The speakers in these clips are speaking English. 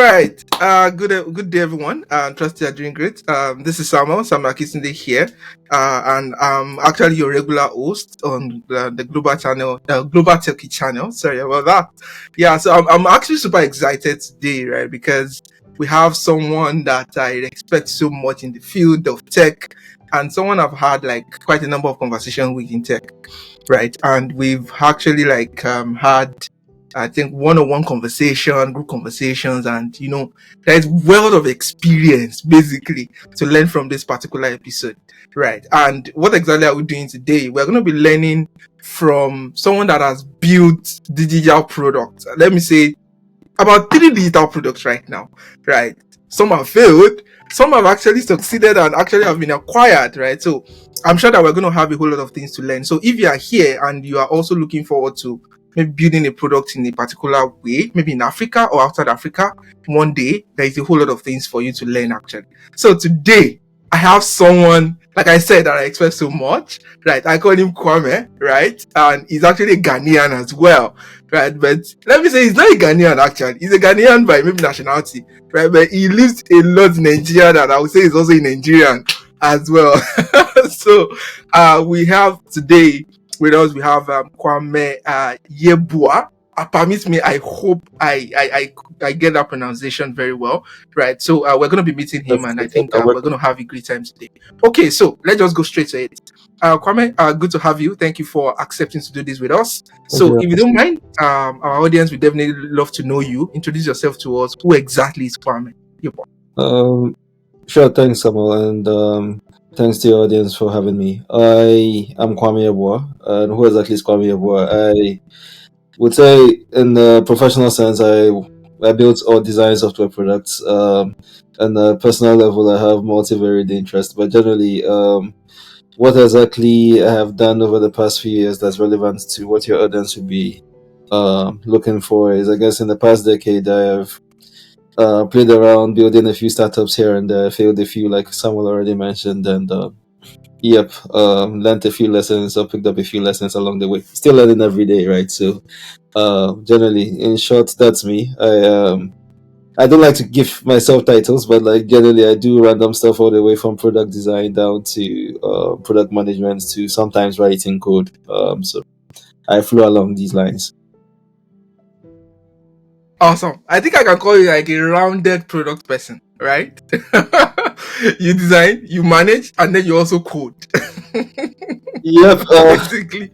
right. Good day, everyone. Trust you are doing great. This is Samuel Kisunde here, and I'm actually your regular host on the Global Channel, GlobalTechie Channel. Sorry about that. Yeah, so I'm actually super excited today, right? Because we have someone that I respect so much in the field of tech, and someone I've had like quite a number of conversations with in tech, right? And we've actually had, I think, one-on-one conversation, group conversations, and there's world of experience basically to learn from this particular episode, right? And what exactly are we doing today? We're going to be learning from someone that has built digital products. Let me say about 3 digital products right now, right? Some have failed, some have actually succeeded and actually have been acquired, right? So I'm sure that we're going to have a whole lot of things to learn. So if you are here and you are also looking forward to maybe building a product in a particular way, maybe in Africa or outside Africa, one day there is a whole lot of things for you to learn actually. So today I have someone, like I said, that I expect so much, right? I call him Kwame, right? And he's actually a Ghanaian as well, right? But let me say he's not a Ghanaian actually. He's a Ghanaian by maybe nationality, right? But he lives a lot in Nigeria, and I would say he's also a Nigerian as well. So we have today with us, we have Kwame Yeboah. Permit me, I hope I get that pronunciation very well, right? So we're going to be meeting him, and I think we're going to have a great time today. Okay, so let's just go straight to it. Kwame, good to have you. Thank you for accepting to do this with us. So if you don't mind, our audience would definitely love to know you. Introduce yourself to us. Who exactly is Kwame Yeboah? Sure, thanks, Samuel, and thanks to your audience for having me. I am Kwame Yeboah, and who exactly is Kwame Yeboah? I would say, in the professional sense, I build or design software products. On a personal level, I have multivariate interests, but generally, what exactly I have done over the past few years that's relevant to what your audience would be looking for is, I guess, in the past decade, I have played around building a few startups here and there, failed a few, like Samuel already mentioned, and learned a few lessons or picked up a few lessons along the way. Still learning every day, right? So, generally, in short, that's me. I don't like to give myself titles, but like generally, I do random stuff all the way from product design down to product management to sometimes writing code. So I flow along these lines. Awesome. I think I can call you like a rounded product person, right? You design, you manage, and then you also code. Yep. Basically.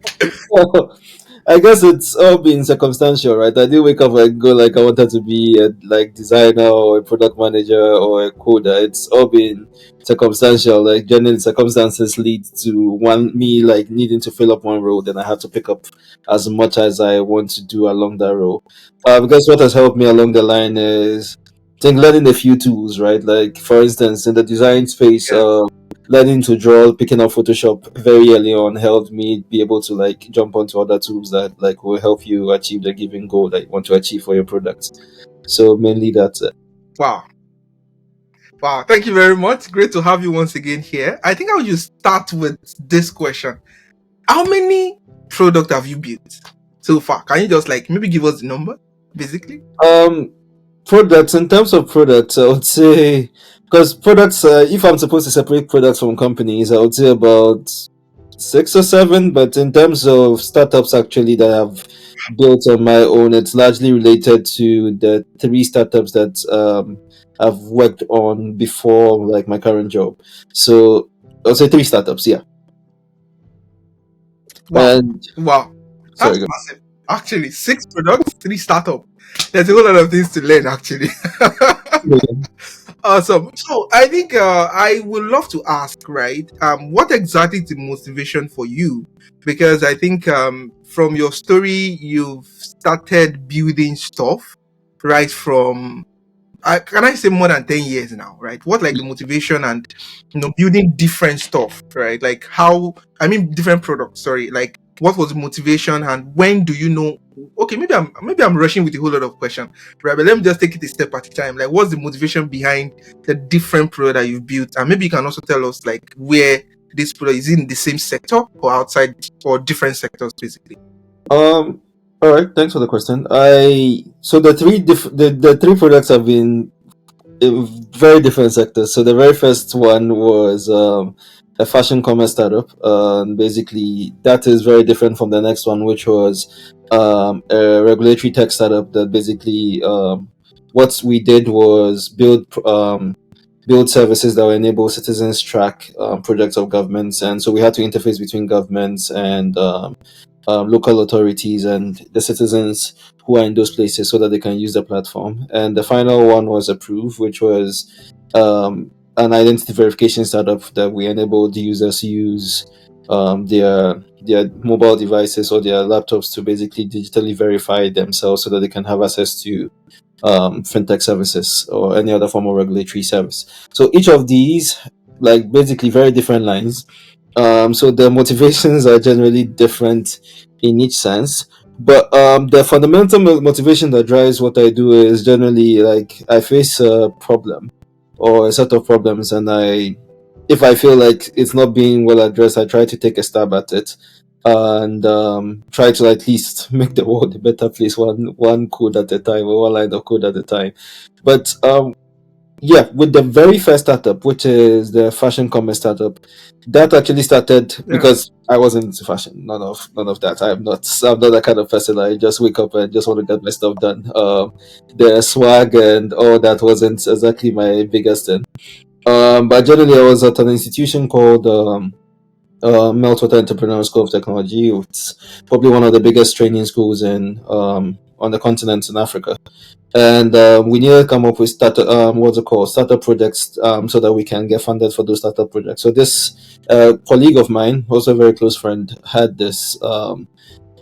I guess it's all been circumstantial, right? I didn't wake up and go like I wanted to be a like designer or a product manager or a coder. It's all been circumstantial. Like generally, circumstances lead to me like needing to fill up one role, then I have to pick up as much as I want to do along that role. Because what has helped me along the line is I think learning a few tools, right? Like for instance, in the design space, Yeah. learning to draw, picking up Photoshop very early on helped me be able to like jump onto other tools that like will help you achieve the given goal that you want to achieve for your products. So mainly that's it. Wow. Wow. Thank you very much. Great to have you once again here. I think I'll just start with this question. How many products have you built so far? Can you just like maybe give us the number, basically? Products, in terms of products, I would say, because products, if I'm supposed to separate products from companies, I would say about 6 or 7. But in terms of startups, actually, that I've built on my own, it's largely related to the 3 startups that I've worked on before, like my current job. So I'll say 3 startups, yeah. Wow. And Wow. sorry, That's go. massive. Actually, 6 products, 3 startups. There's a whole lot of things to learn, actually. Awesome. So I think I would love to ask, right? What exactly is the motivation for you? Because I think from your story, you've started building stuff, right? From can I say more than 10 years now, right? What like the motivation and building different stuff, right? Like how I mean different products, sorry, like what was the motivation and when do you know okay, maybe I'm rushing with a whole lot of questions, right? But let me just take it a step at a time. Like what's the motivation behind the different product that you've built? And maybe you can also tell us like where this product is in the same sector or outside or different sectors basically. All right, thanks for the question. So the three products have been in very different sectors. So the very first one was a fashion commerce startup. Basically, that is very different from the next one, which was a regulatory tech startup. That basically, what we did was build services that will enable citizens track projects of governments, and so we had to interface between governments and local authorities and the citizens who are in those places so that they can use the platform. And the final one was Approve, which was an identity verification startup that we enabled users to use their mobile devices or their laptops to basically digitally verify themselves so that they can have access to fintech services or any other form of regulatory service. So each of these, like basically very different lines. So the motivations are generally different in each sense. But the fundamental motivation that drives what I do is generally like I face a problem or a set of problems, and if I feel like it's not being well addressed, I try to take a stab at it and try to at least make the world a better place, one code at a time or one line of code at a time. But yeah, with the very first startup, which is the fashion commerce startup, that actually started Yeah. because I wasn't into fashion. None of that. I'm not that kind of person. I just wake up and just want to get my stuff done. The swag and all that wasn't exactly my biggest thing. But generally, I was at an institution called Meltwater Entrepreneurial School of Technology. It's probably one of the biggest training schools in on the continent in Africa. And we need to come up with startup projects, so that we can get funded for those startup projects. So this colleague of mine, also a very close friend, had this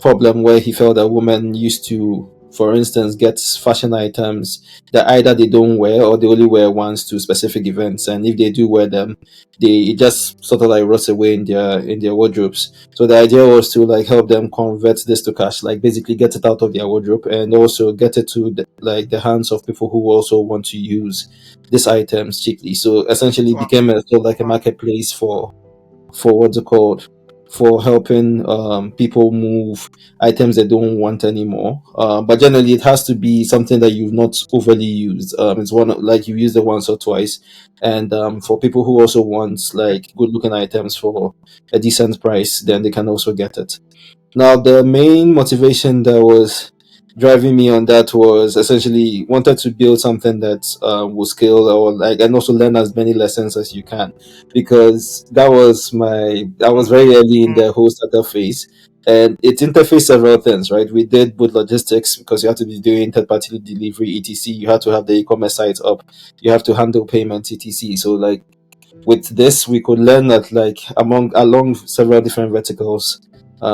problem where he felt that women used to, for instance, get fashion items that either they don't wear or they only wear once to specific events, and if they do wear them, they just sort of like rot away in their wardrobes. So the idea was to like help them convert this to cash, like basically get it out of their wardrobe and also get it to the hands of people who also want to use these items cheaply. So essentially, it Wow. became a sort of like a Wow. marketplace for what's it called, for helping people move items they don't want anymore. But generally, it has to be something that you've not overly used. It's like you used it once or twice, and for people who also want like good looking items for a decent price, then they can also get it. Now, the main motivation that was driving me on that was essentially wanted to build something that will scale or like and also learn as many lessons as you can, because I was very early in Mm. the whole startup phase, and it interfaced several things. Right, we did both logistics because you have to be doing third party delivery etc. You have to have the e-commerce site up, you have to handle payments etc. So like with this we could learn that like along several different verticals,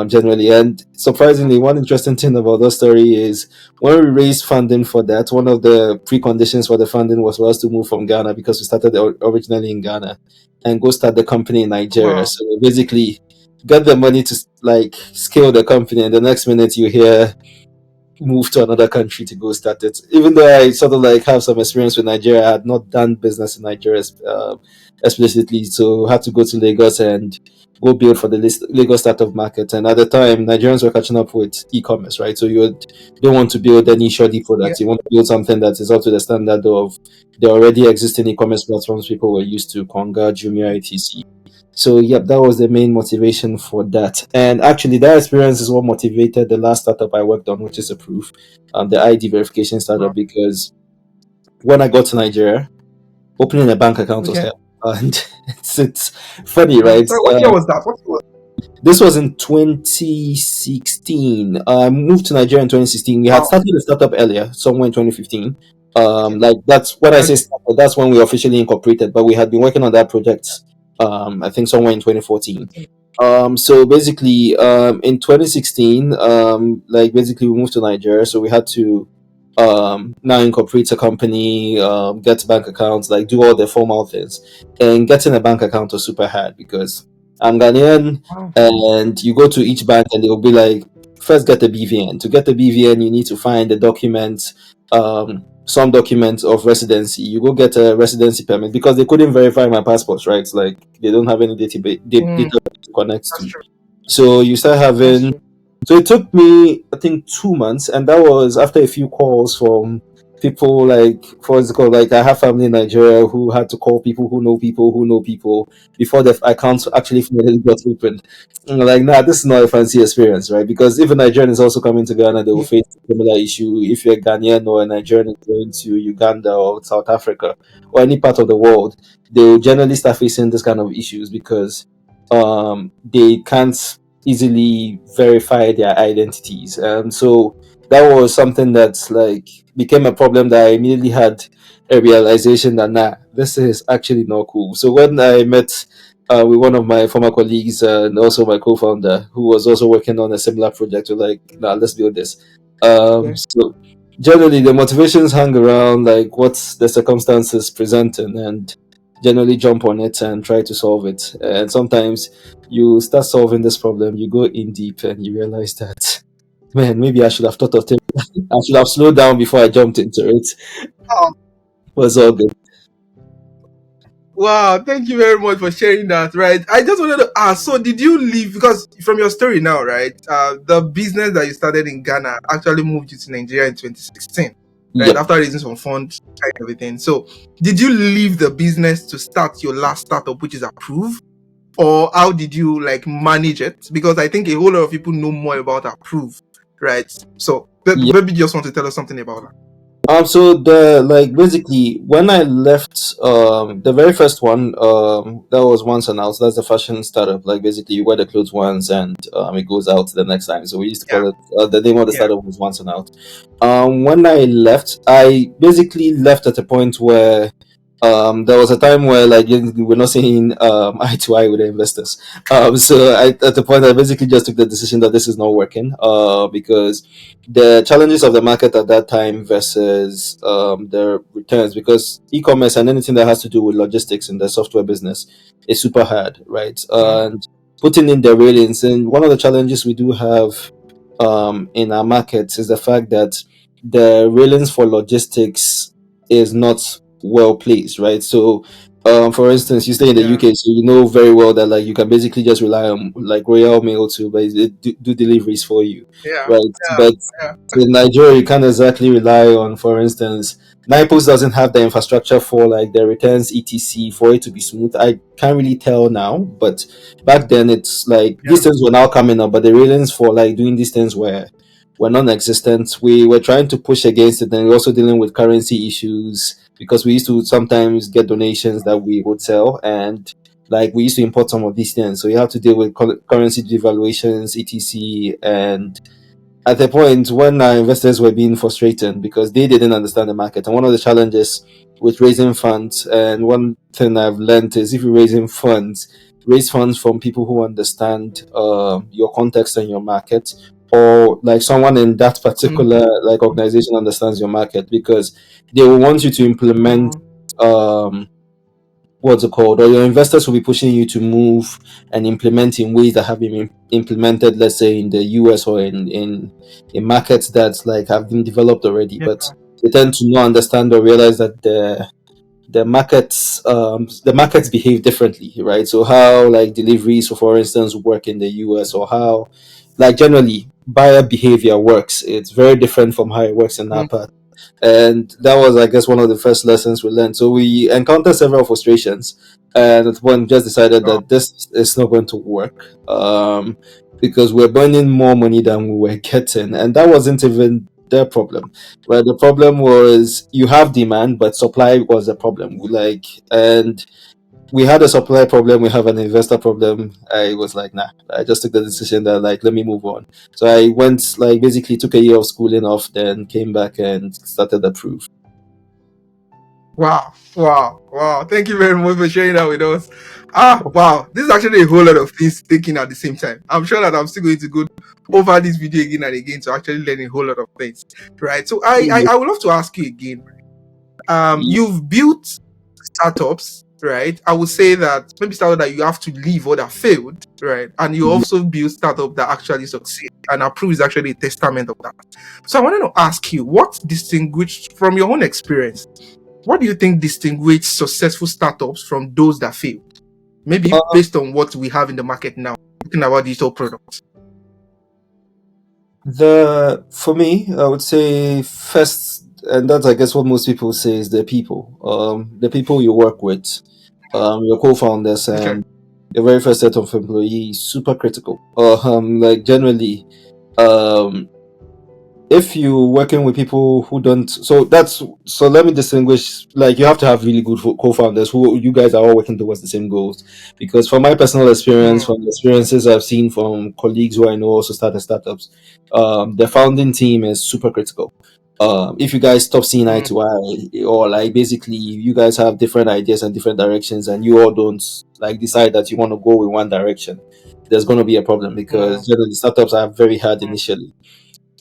generally. And surprisingly, one interesting thing about that story is when we raised funding for that, one of the preconditions for the funding was for us to move from Ghana, because we started originally in Ghana, and go start the company in Nigeria. Wow. So basically get the money to like scale the company, and the next minute you hear move to another country to go start it. Even though I sort of like have some experience with Nigeria, I had not done business in Nigeria explicitly, so had to go to Lagos and go build for the Lagos startup market. And at the time, Nigerians were catching up with e-commerce, right? So don't want to build any shoddy Yeah. products. You want to build something that is up to the standard of the already existing e-commerce platforms people were used to, Konga, Jumia, etc. So, yep, that was the main motivation for that. And actually, that experience is what motivated the last startup I worked on, which is Approve, the ID verification startup. Wow. Because when I got to Nigeria, opening a bank account was Okay. hell. And it's funny, Mm. right? So what year was that? What year was This was in 2016. I moved to Nigeria in 2016. We had Wow. started the startup earlier, somewhere in 2015. Okay. Like that's when I say Okay. startup, that's when we officially incorporated. But we had been working on that project, I think somewhere in 2014. Okay. So basically, in 2016, like basically we moved to Nigeria, so we had to now incorporate a company, get bank accounts, like do all the formal things. And getting a bank account was super hard because I'm Ghanaian, Wow. and you go to each bank and they'll be like, first get a BVN. To get a BVN, you need to find the documents, some documents of residency. You go get a residency permit because they couldn't verify my passport, right? Like they don't have any Mm. data to connect That's to. true. So you start That's having true. So it took me, I think, 2 months, and that was after a few calls from people like, for example, like I have family in Nigeria who had to call people who know people who know people before the accounts actually finally got opened. And I'm like, nah, this is not a fancy experience, right? Because if a Nigerian is also coming to Ghana, they will Yeah. face a similar issue. If you're a Ghanaian or a Nigerian is going to Uganda or South Africa or any part of the world, they will generally start facing this kind of issues because they can't easily verify their identities. And so that was something that like became a problem that I immediately had a realization that nah, this is actually not cool. So when I met with one of my former colleagues and also my co-founder who was also working on a similar project, we're like, nah, let's build this. Yeah. So generally the motivations hang around like what's the circumstances presenting and generally jump on it and try to solve it. And sometimes you start solving this problem, you go in deep and you realize that, man, maybe I should have thought of it. I should have slowed down before I jumped into it. Oh, But it's all good. wow, thank you very much for sharing that. Right, I just wanted to ask. So, did you leave because from your story now, right? The business that you started in Ghana actually moved you to Nigeria in 2016, right? Yep. After raising some funds and everything. So, did you leave the business to start your last startup, which is Approve, or how did you like manage it? Because I think a whole lot of people know more about Approve, right? So, Yep. maybe you just want to tell us something about that. So the like basically when I left the very first one that was once announced, that's the fashion startup. Like basically you wear the clothes once and it goes out the next time. So we used to Yeah, call it the name of the yeah. startup was once and out. When I left, I basically left at a point where there was a time where like we're not seeing eye to eye with the investors. So at the point I basically just took the decision that this is not working because the challenges of the market at that time versus the returns, because e-commerce and anything that has to do with logistics in the software business is super hard, right? Mm, And putting in the railings, and one of the challenges we do have in our markets is the fact that the railings for logistics is not well placed, right? So, for instance, you stay in the yeah, UK, so you know very well that like you can basically just rely on like Royal Mail to do deliveries for you, yeah, right? yeah, But yeah. in Nigeria, you can't exactly rely on, for instance, Nipos doesn't have the infrastructure for like the returns etc for it to be smooth. I can't really tell now, but back then it's like these Yeah. things were now coming up, but the railings for like doing these things were non-existent. We were trying to push against it, and we're also dealing with currency issues because we used to sometimes get donations that we would sell, and like we used to import some of these things, so you have to deal with currency devaluations etc. And at the point when our investors were being frustrated because they didn't understand the market. And one of the challenges with raising funds, and one thing I've learned is if you're raising funds, raise funds from people who understand your context and your market, or like someone in that Mm, particular like organization understands your market, because they will want you to implement mm, um what's it called, or your investors will be pushing you to move and implement in ways that have been implemented, let's say in the US or in markets that like have been developed already, yeah. but they tend to not understand or realize that the markets behave differently, right? So how like deliveries, so for instance, work in the US, or how like generally buyer behavior works, it's very different from how it works in our Mm, part. And that was, I guess, one of the first lessons we learned. So we encountered several frustrations, and at one just decided oh, that this is not going to work, because we're burning more money than we were getting, and that wasn't even their problem. Right, the problem was you have demand, but supply was the problem. Like, and we had a supply problem, we have an investor problem. I was like, nah, I just took the decision that like let me move on. So I went like basically took a year of schooling off, then came back and started the proof. wow, wow, wow. Thank you very much for sharing that with us. Wow. This is actually a whole lot of things taken at the same time. I'm sure that I'm still going to go over this video again and again to actually learn a whole lot of things. Right. So I would love to ask you again. Yeah. You've built startups, right? I would say that maybe startup that you have to leave or that failed, right? And you also build startup that actually succeed. And Approve is actually a testament of that. So I wanted to ask you, what distinguished from your own experience, what do you think distinguishes successful startups from those that fail? Maybe Uh, based on what we have in the market now, talking about digital products. For me, I would say first, and that's I guess what most people say is the people you work with, your co-founders Okay. and your very first set of employees, super critical. Like generally, um, if you're working with people who don't, so let me distinguish. Like you have to have really good co-founders who you guys are all working towards the same goals. Because from my personal experience, Mm, from the experiences I've seen from colleagues who I know also started startups, the founding team is super critical. If you guys stop seeing eye mm, to eye, or like basically you guys have different ideas and different directions, and you all don't like decide that you want to go in one direction, there's going to be a problem mm, because generally startups are very hard mm, initially.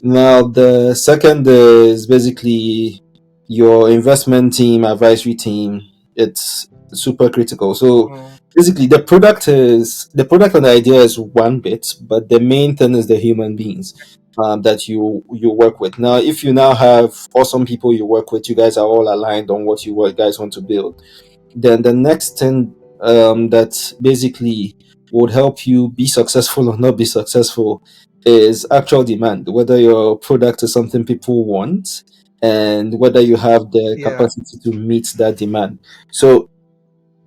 Now, the second is basically your investment team, advisory team. It's super critical. So mm. basically, the product and the idea is one bit, but the main thing is the human beings that you work with. Now, if you now have awesome people you work with, you guys are all aligned on what guys want to build. Then the next thing that basically would help you be successful or not be successful is actual demand, whether your product is something people want and whether you have the Yeah. capacity to meet that demand. So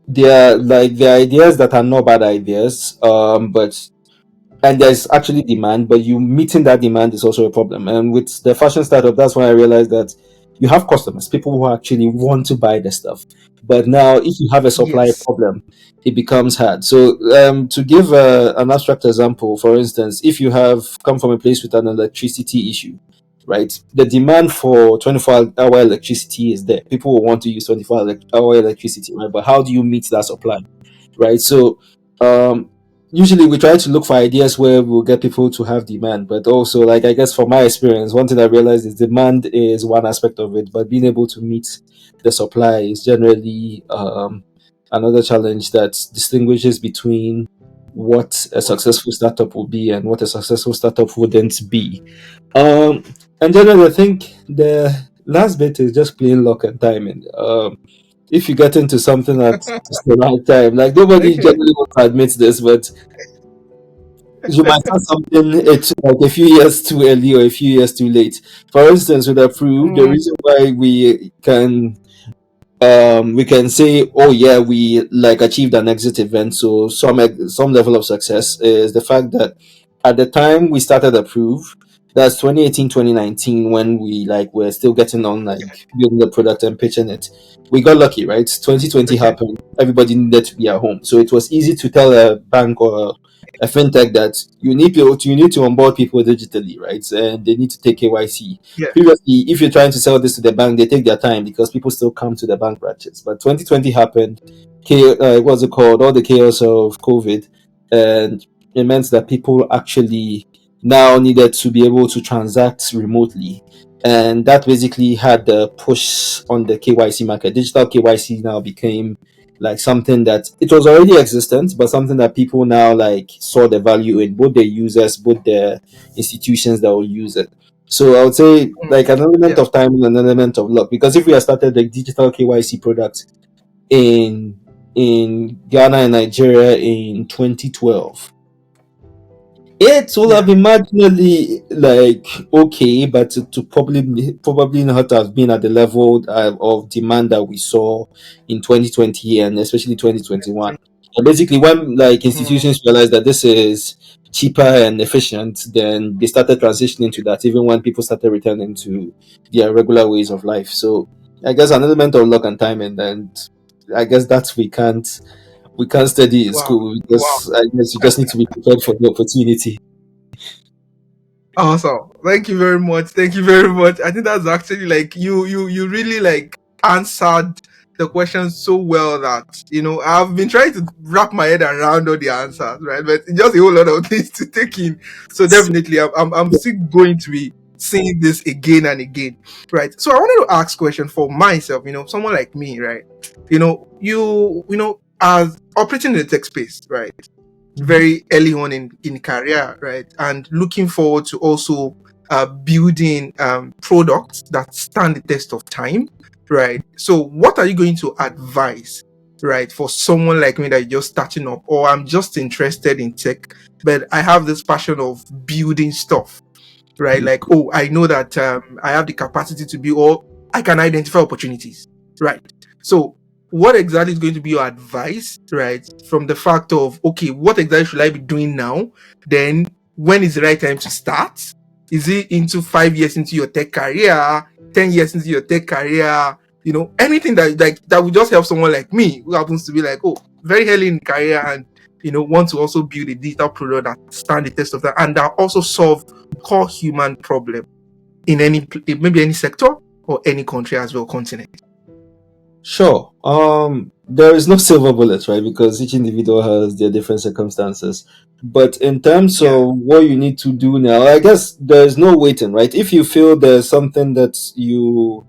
there are like the ideas that are not bad ideas, but and there's actually demand, but you meeting that demand is also a problem. And with the fashion startup, that's when I realized that you have customers, people who actually want to buy the stuff. But now, if you have a supply Yes. problem, it becomes hard. So, to give an abstract example, for instance, if you have come from a place with an electricity issue, right, the demand for 24-hour electricity is there. People will want to use 24-hour electricity, right? But how do you meet that supply? Right? So, um, usually we try to look for ideas where we'll get people to have demand, but also, like, I guess from my experience, one thing I realized is demand is one aspect of it, but being able to meet the supply is generally another challenge that distinguishes between what a successful startup will be and what a successful startup wouldn't be. Um, and generally, I think the last bit is just plain luck and timing. If you get into something at just the right time, like nobody Okay. generally wants to admit this, but you might start something it's like a few years too early or a few years too late. For instance, with Approve, the Mm, reason why we can say, oh yeah, we like achieved an exit event, so some level of success is the fact that at the time we started Approve, that's 2018, 2019, when we like were still getting on like building the product and pitching it. We got lucky, right? 2020 okay. happened, everybody needed to be at home, so it was easy to tell a bank or a fintech that you need to onboard people digitally, right? And they need to take KYC. Yeah. Previously, if you're trying to sell this to the bank, they take their time because people still come to the bank branches. But 2020 happened, what's it called? All the chaos of COVID, and it meant that people actually now needed to be able to transact remotely. And that basically had the push on the KYC market. Digital KYC now became like something that it was already existent, but something that people now like saw the value in, both the users, both the institutions that will use it. So I would say Mm, like an element yeah. of time and an element of luck. Because if we had started the digital KYC product in Ghana and Nigeria in 2012, it will have Yeah. been marginally like okay, but to probably not have been at the level of demand that we saw in 2020 and especially 2021. And basically, when like Mm, institutions realized that this is cheaper and efficient, then they started transitioning to that. Even when people started returning to their regular ways of life, so I guess an element of luck and timing, and I guess that we can't study in wow. school Wow. because I guess you just need to be prepared for the opportunity. Awesome. Thank you very much. Thank you very much. I think that's actually like you really like answered the question so well that I've been trying to wrap my head around all the answers, right? But it's just a whole lot of things to take in. So definitely, I'm still going to be saying this again and again, right? So I wanted to ask question for myself. Someone like me, right? As operating in the tech space, right? Mhm. Very early on in career, right? And looking forward to also building products that stand the test of time, right? So, what are you going to advise, right, for someone like me that is just starting up, or I'm just interested in tech, but I have this passion of building stuff, right? Like, oh, I know that I have the capacity to be, or I can identify opportunities, right? So, what exactly is going to be your advice, right? From the fact of, okay, what exactly should I be doing now? Then, when is the right time to start? Is it into 5 years into your tech career, 10 years into your tech career? You know, anything that would just help someone like me who happens to be like, oh, very early in career and want to also build a digital product that stand the test of that and that also solve core human problem in maybe any sector or any country as well, continent. Sure. There is no silver bullet, right? Because each individual has their different circumstances. But in terms Yeah. of what you need to do now, I guess there's no waiting, right? If you feel there's something that you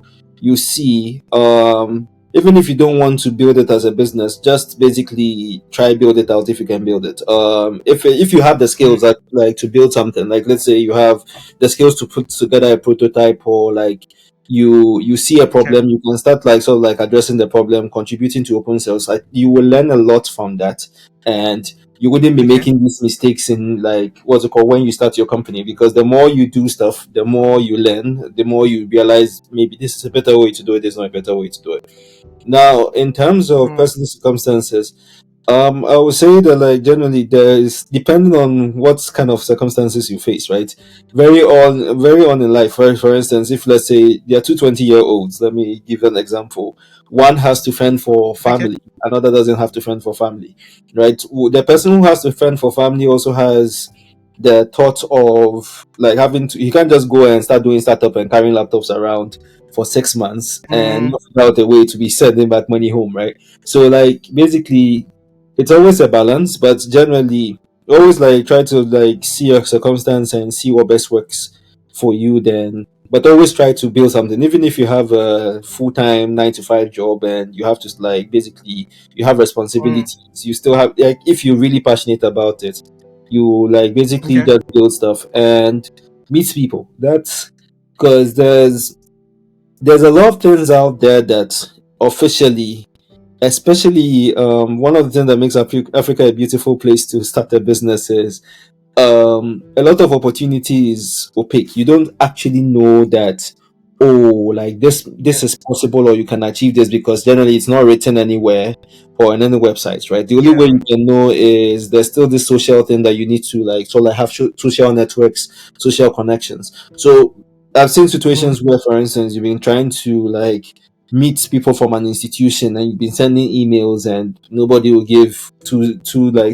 see, even if you don't want to build it as a business, just basically try build it out if you can build it. If you have the Mm, skills that like to build something, like let's say you have the skills to put together a prototype, or like you see a okay. problem, you can start like sort of like addressing the problem, contributing to open sales. Like you will learn a lot from that, and you wouldn't be Okay. making these mistakes in like what's it called when you start your company, because the more you do stuff, the more you learn, the more you realize maybe this is a better way to do it, there's not a better way to do it. Now in terms of Mm, personal circumstances, I would say that like generally there is, depending on what kind of circumstances you face, right? Very on in life. For instance, if let's say there are two 20-year-olds, let me give an example. One has to fend for okay. family, another doesn't have to fend for family, right? The person who has to fend for family also has the thought of like having to, he can't just go and start doing startup and carrying laptops around for 6 months and Mm, not figure out a way to be sending back money home, right? So like basically it's always a balance, but generally always like try to like see your circumstance and see what best works for you then. But always try to build something, even if you have a full-time 9 to 5 job and you have to like basically you have mm, responsibilities. You still have like if you're really passionate about it, you like basically okay. just build stuff and meet people. That's because there's a lot of things out there that officially, especially one of the things that makes Africa a beautiful place to start a business is a lot of opportunity is opaque. You don't actually know that, oh, like this Yeah. is possible or you can achieve this, because generally it's not written anywhere or on any websites, right? The only way Yeah. you can know is there's still this social thing that you need to like, so like have social networks, social connections. So I've seen Mm, situations where, for instance, you've been trying to like meet people from an institution and you've been sending emails and nobody will give two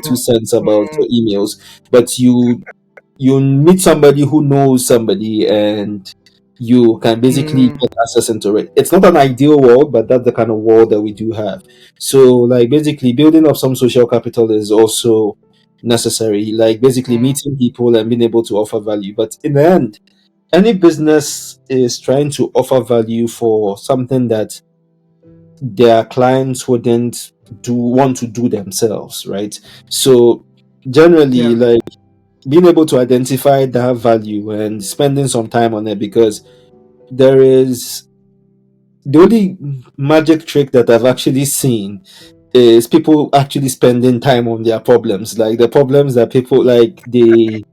mm, cents about mm, your emails, but you meet somebody who knows somebody and you can basically mm, get access into it. It's not an ideal world, but that's the kind of world that we do have. So like basically building up some social capital is also necessary, like basically mm, meeting people and being able to offer value. But in the end, any business is trying to offer value for something that their clients wouldn't do want to do themselves, right? So generally, yeah. like being able to identify that value and spending some time on it, because there is the only magic trick that I've actually seen is people actually spending time on their problems, like the problems that people like they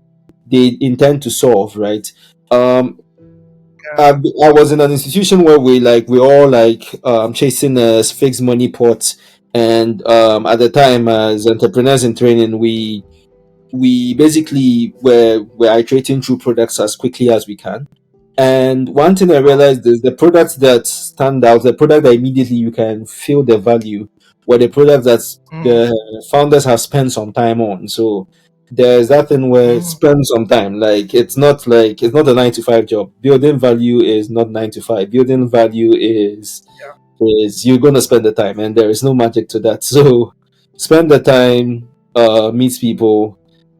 intend to solve, right? um I was in an institution where we all like chasing a fixed money pot, and at the time as entrepreneurs in training, we basically were iterating through products as quickly as we can. And one thing I Wow. realized is the products that stand out, the product that immediately you can feel the value, were the products that Mm, the founders have spent some time on. So there's that thing where mm, spend some time. Like it's not a 9 to 5 job. Building value is not 9 to 5. Building value yeah. is you're gonna spend the time, and there is no magic to that. So spend the time, meet people,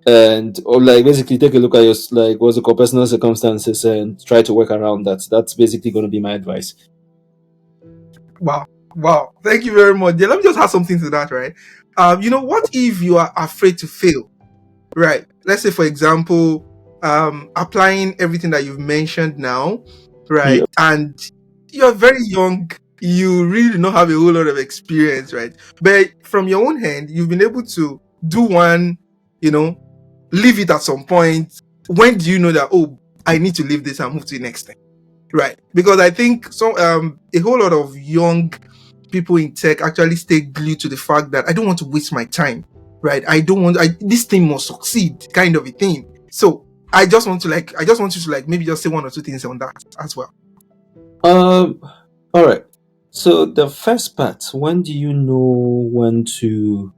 and or like basically take a look at your like what's it called personal circumstances and try to work around that. That's basically going to be my advice. Wow. Wow. Thank you very much. Yeah, let me just add something to that, right? What if you are afraid to fail? Right. Let's say, for example, applying everything that you've mentioned now, Yeah. right? And you're very young, you really do not have a whole lot of experience, right? But from your own hand, you've been able to do one, you know, leave it at some point. When do you know that, oh, I need to leave this and move to the next thing. Right. Because I think a whole lot of young people in tech actually stay glued to the fact that I don't want to waste my time. Right. This thing must succeed, kind of a thing. So I just want you to like maybe just say one or two things on that as well. Um. All right. So the first part, when do you know when to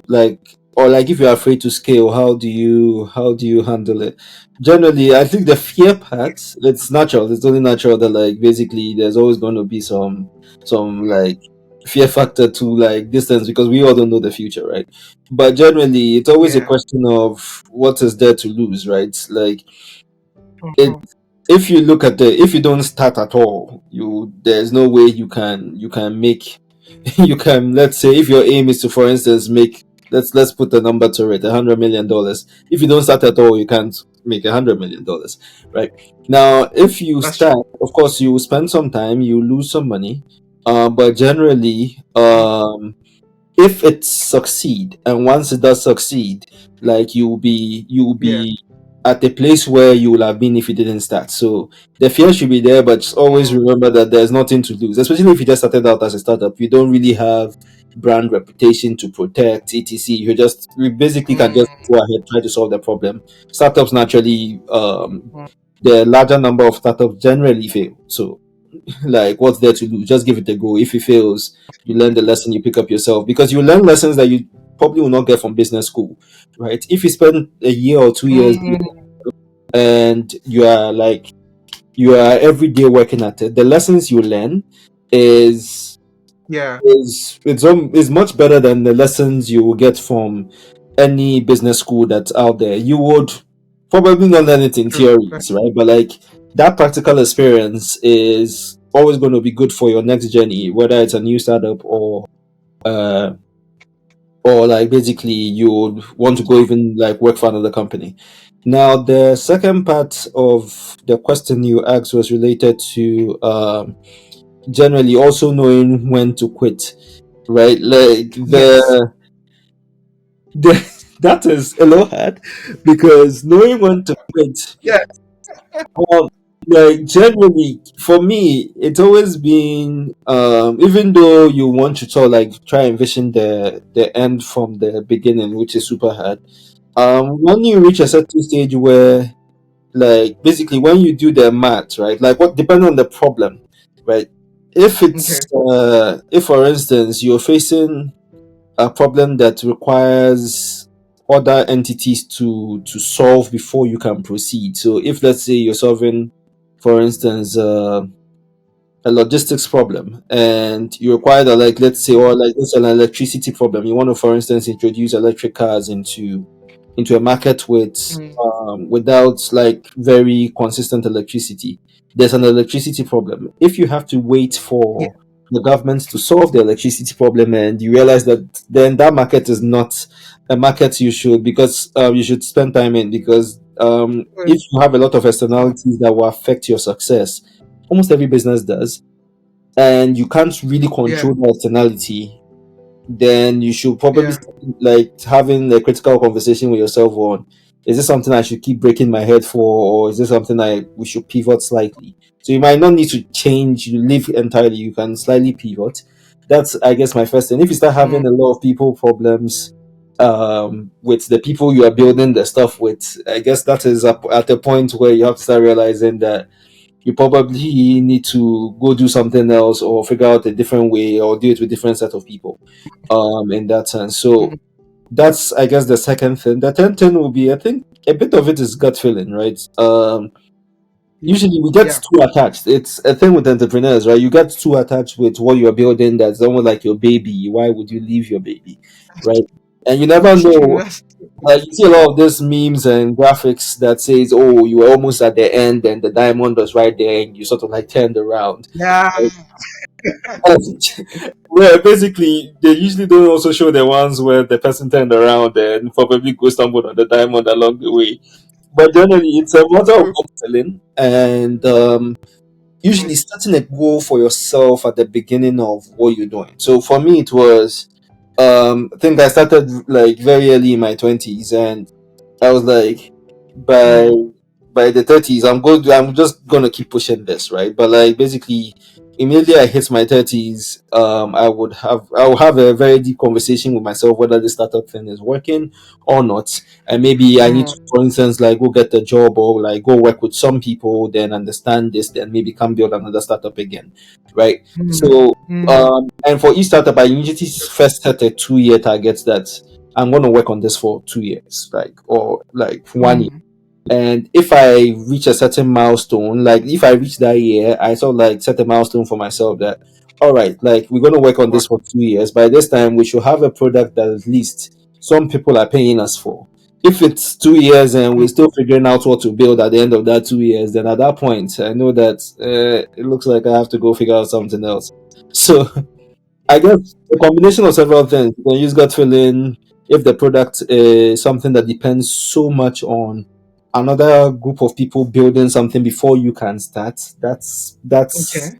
like, or like if you're afraid to scale, how do you handle it? Generally, I think the fear Okay. part, it's natural. It's only natural that like basically there's always going to be some like fear factor to like distance because we all don't know the future, right? But generally, it's always a Yeah. question of what is there to lose, right? Like it, Mhm. if you look at if you don't start at all, there's no way you can make you can, let's say, if your aim is to, for instance, make, let's put a number to it, $100 million. If you don't start at all, you can't make $100 million, right? Now if you That's true. start, of course you will spend some time, you lose some money, but generally, if it succeed, and once it does succeed, like you will be Yeah. at the place where you will have been if you didn't start. So the fear should be there, but just always Mm, remember that there's nothing to lose, especially if you just started out as a startup. You don't really have brand reputation to protect, etc. You basically can just mm, go ahead, try to solve the problem. Startups naturally, mm, the larger number of startups generally fail. So like, what's there to lose? Just give it a go. If it fails, you learn the lesson, you pick up yourself, because you learn lessons that you probably will not get from business school, right? If you spend a year or 2 years mm, and you are every day working at it, the lessons you learn is yeah. is much better than the lessons you will get from any business school that's out there. You would probably not learn it in True. theories, right? But like, that practical experience is always going to be good for your next journey, whether it's a new startup uh or like basically you would want to go even like work for another company. Now the second part of the question you asked was related to generally also knowing when to quit, right? Like Yes. that is a lot hard, because knowing when to quit, Yeah. um, like generally for me, it's always been, even though you want to sort of like try and envision the end from the beginning, which is super hard. When you reach a certain stage where, like basically when you do the math, right? Like, what depending on the problem, right? Okay. If for instance you're facing a problem that requires other entities to solve before you can proceed. So if, let's say, you're solving, for instance, a logistics problem, and you require that, like, let's say, or like it's an electricity problem, you want to, for instance, introduce electric cars into a market Mm, without like very consistent electricity. There's an electricity problem. If you have to wait yeah. for the government to solve the electricity problem, and you realize that then that market is not a market you should spend time in, because Mm, if you have a lot of mm, externalities that will affect your success, almost every business does, and you can't really yeah. control the externality, then you should probably Yeah. start, like, having a critical conversation with yourself on, is this something I should keep breaking my head for, or is this something we should pivot slightly? So you might not need to change, you leave entirely, you can slightly pivot. That's, I guess, my first thing. If you start Mm, having a lot of people problems with the people you are building the stuff with, I guess that is at the point where you have to start realizing that you probably need to go do something else, or figure out a different way, or do it with different set of people in that sense. mm, So that's, I guess, the second thing. The third thing will be, I think, a bit of it is gut feeling, right? Usually we get yeah. too attached. It's a thing with entrepreneurs, right? You get too attached with what you're building, that's almost like your baby. Why would you leave your baby, right? And you never That's true. know. That's Like, you see a lot of these memes and graphics that says, "Oh, you were almost at the end, and the diamond was right there, and you sort of like turned around." yeah. Where basically they usually don't also show the ones where the person turned around and probably go stumbled on the diamond along the way. But generally, it's a matter of True. gut feeling, and Mm, usually setting a goal for yourself at the beginning of what you're doing. So for me, it was, I think I started like very early in my 20s, and I was like, by mm, by the 30s, I'm just gonna keep pushing this, right? But like basically, immediately I hit my 30s, I will have a very deep conversation with myself whether this startup thing is working or not, and maybe I need mm, to, for instance, like go get a job or like go work with some people, then understand this, then maybe come build another startup again, right? mm, So mm, and for each startup, I usually first set a 2 year target that I'm going to work on this for 2 years, like, or like 1 year. mm. And if I reach a certain milestone, like if I reach that year, I sort of like set a milestone for myself that, all right, like we're going to work on Wow. this for 2 years. By this time, we should have a product that at least some people are paying us for. If it's 2 years and we're Mm, still figuring out what to build at the end of that 2 years, then at that point, I know that it looks like I have to go figure out something else. So I guess a combination of several things. You can use gut feeling if the product is something that depends so much on another group of people building something before you can start. okay.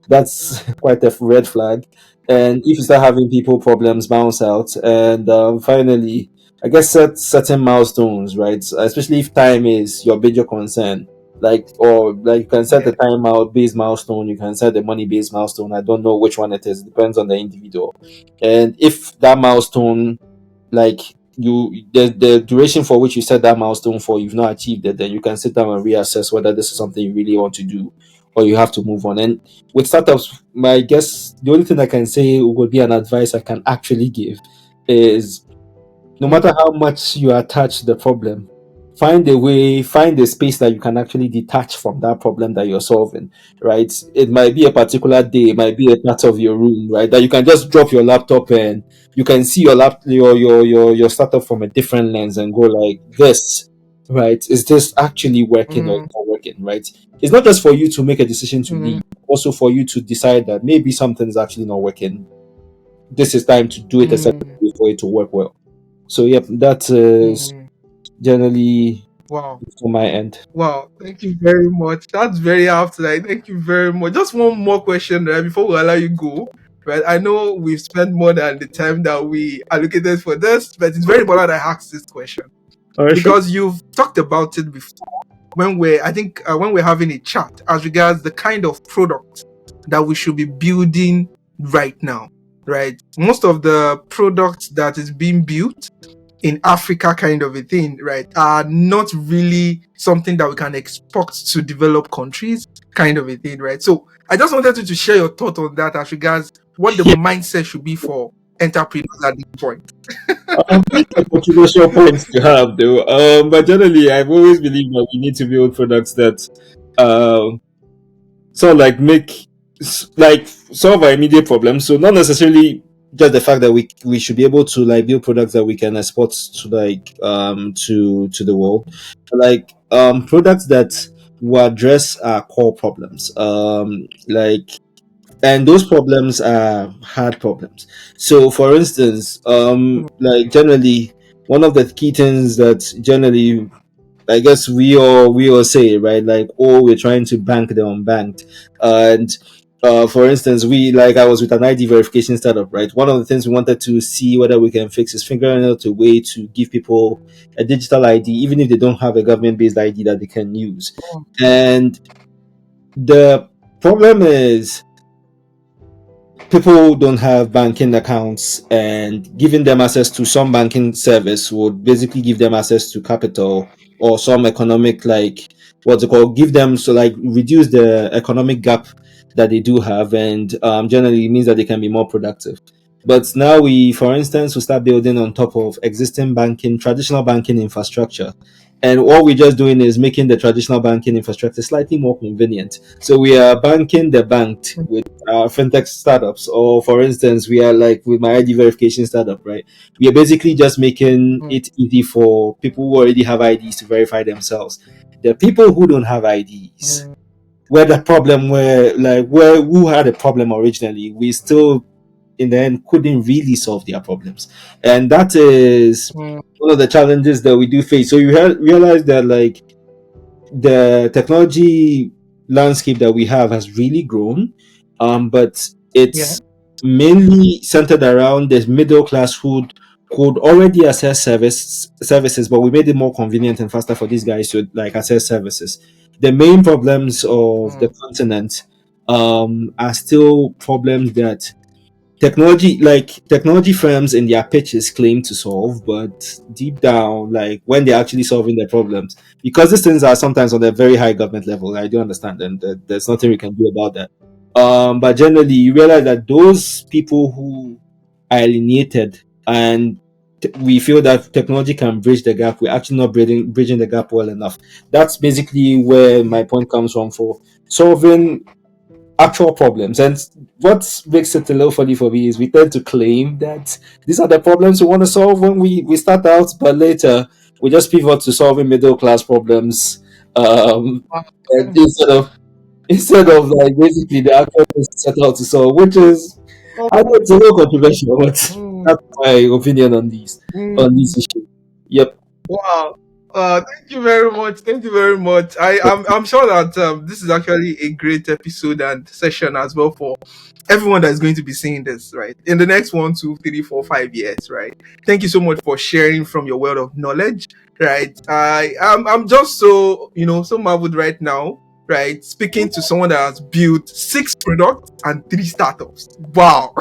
That's quite a red flag. And if you start having people problems bounce out, and finally, I guess set certain milestones, right? Especially if time is your major concern. Like, or like you can set Yeah. a time out based milestone, you can set a money based milestone. I don't know which one it is, it depends on the individual. And if that milestone, like the duration for which you set that milestone for, you've not achieved it, then you can sit down and reassess whether this is something you really want to do or you have to move on. And with startups, my guess the only thing I can say would be an advice I can actually give is no Mm, matter how much you attach the problem, find a way, find a space that you can actually detach from that problem that you're solving, right? It might be a particular day, it might be a part of your room, right? That you can just drop your laptop and you can see your startup from a different lens and go like this, right? Is this actually working or mm, not working, right? It's not just for you to make a decision to mm, leave, also for you to decide that maybe something's actually not working. This is time to do it a certain mm, way for it to work well. So yep, that is mm. generally Wow. from my end. Wow. Thank you very much. That's very helpful. Like, thank you very much. Just one more question, right, before we allow you go. Right. I know we've spent more than the time that we allocated for this, but it's very important I ask this question All right, sure. because you've talked about it before when when we're having a chat as regards the kind of product that we should be building right now, right? Most of the products that is being built in Africa, kind of a thing, right, are not really something that we can export to developed countries, kind of a thing, right? So I just wanted you to share your thought on that as regards what the Yeah, mindset should be for entrepreneurs at this point. that's a controversial point to have, though. But generally, I've always believed that we need to build products that, um, sort of like like solve our immediate problems. So not necessarily just the fact that we should be able to like build products that we can export to like to the world, but like products that will address our core problems. Like and those problems are hard problems. So for instance, like generally one of the key things that generally I guess we all say, right, like, oh, we're trying to bank the unbanked. And for instance, we like I was with an ID verification startup, right? One of the things we wanted to see whether we can fix is figuring out a way to give people a digital ID, even if they don't have a government based ID that they can use. And the problem is people don't have banking accounts, and giving them access to some banking service would basically give them access to capital or some economic, like, what's it called, give them, so like reduce the economic gap that they do have, and generally it means that they can be more productive. But now we, for instance, we start building on top of existing banking, traditional banking infrastructure, and all we're just doing is making the traditional banking infrastructure slightly more convenient. So we are banking the banked with fintech startups, or for instance, we are like with my ID verification startup, right? We are basically just making Mm, it easy for people who already have IDs to verify themselves. The people who don't have IDs, mm, where the problem where like where who had a problem originally, we still in the end couldn't really solve their problems, and that is mm, one of the challenges that we do face. So you realize that like the technology landscape that we have has really grown, but yeah. it's mainly centered around this middle class who could already access services, but we made it more convenient and faster for these guys to like access services. The main problems of the Mm. continent are still problems that technology firms in their pitches claim to solve, but deep down, like when they're actually solving their problems, because these things are sometimes on a very high government level, I do understand, and there's nothing we can do about that. But generally, you realize that those people who are alienated and we feel that technology can bridge the gap, we're actually not bridging the gap well enough. That's basically where my point comes from for solving actual problems. And what makes it a little funny for me is we tend to claim that these are the problems we want to solve when we start out, but later we just pivot to solving middle class problems. Wow. And instead of like basically the actual things set out to solve, which is I know it's a little controversial, but Mm, that's my opinion on these mm. issues. Yep. Wow. Thank you very much. Thank you very much. I'm sure that this is actually a great episode and session as well for everyone that's going to be seeing this, right? In the next 1, 2, 3, 4, 5 years, right? Thank you so much for sharing from your world of knowledge, right? I'm just so so marveled right now, right? Speaking to someone that has built 6 products and 3 startups. Wow.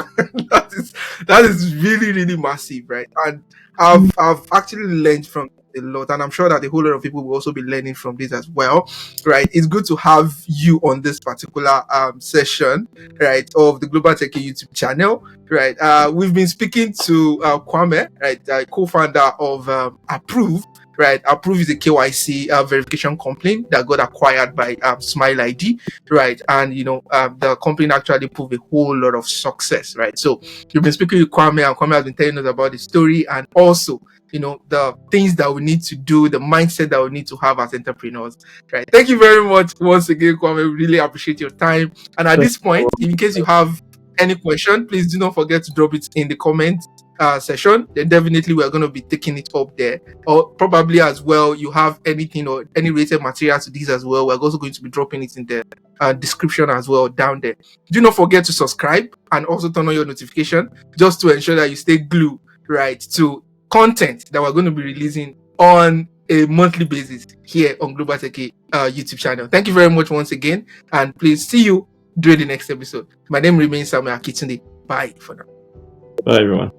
that is really, really massive, right? And I've actually learned from a lot, and I'm sure that a whole lot of people will also be learning from this as well, right? It's good to have you on this particular session, right, of the GlobalTechie YouTube channel, right? We've been speaking to Kwame, right, co-founder of Approve. Right, Approve is a KYC verification company that got acquired by Smile ID, right? And the company actually proved a whole lot of success, right? So you've been speaking with Kwame, and Kwame has been telling us about the story and also the things that we need to do, the mindset that we need to have as entrepreneurs, right? Thank you very much once again, Kwame. We really appreciate your time. And at Thank this point, in case you have any question, please do not forget to drop it in the comment section. Then definitely we're going to be taking it up there, or probably as well you have anything or any related material to these as well. We're also going to be dropping it in the description as well down there. Do not forget to subscribe and also turn on your notification just to ensure that you stay glued, right, to content that we're going to be releasing on a monthly basis here on GlobalTechie YouTube channel. Thank you very much once again, and please see you during the next episode. My name remains Samuel Akitunde. Bye for now. Bye, everyone.